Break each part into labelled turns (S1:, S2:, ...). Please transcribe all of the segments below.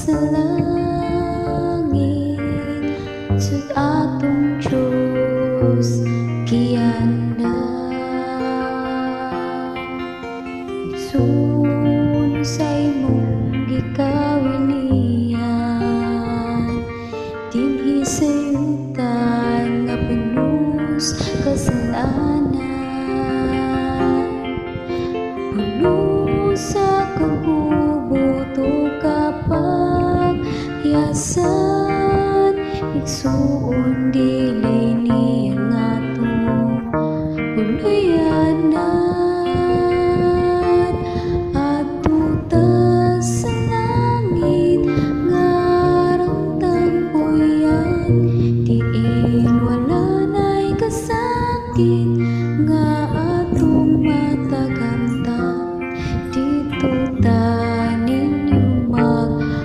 S1: sa langit sa atong Diyos gihanda. Igsoon sa imong gikawilian, dinhi sa yutan nga pinus kasalanan. Sa kabubuto kapag yasan, igsuon dili niya natong puluyanan. Atuta sa langit ngarang tagpuyan, diin wala na'y kasakit nga atong matagamtan. Dito ta ninyo mag-uman,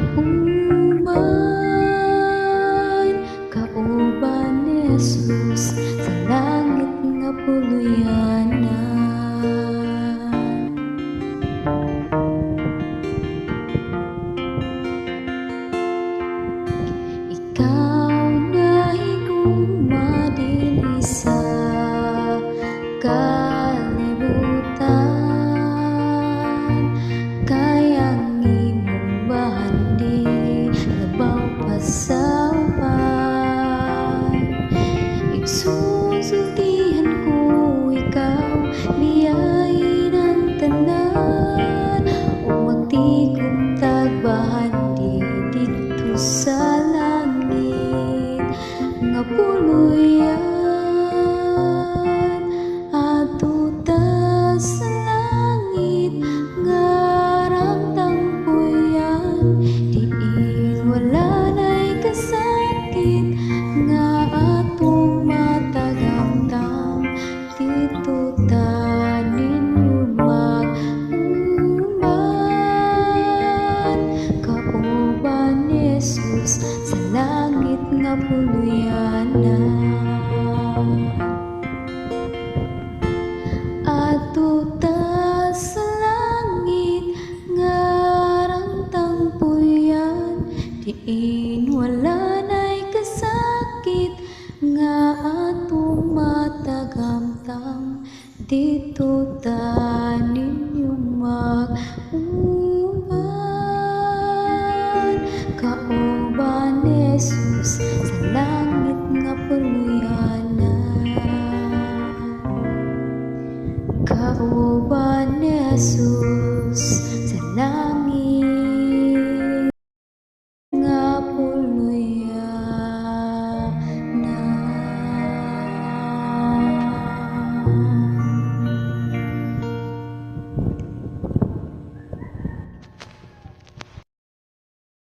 S1: kauban ni Jesus sa langit nga puluyanan. Ikaw na higugma dinhi sa kalibutan, sa upan. Igsusultihan ko ikaw, liyain ang tanan, o magtigong tagbahan dito sa langit nga puluyan. Atuta sa langit ngarang tagpuyan, diin wala sakit nga atong matagamtam. Dito ta ninyo mag-uman, kauban ni Jesus sa langit nga puluyanan. Atuta sa langit ngarang tagpuyan, diin wala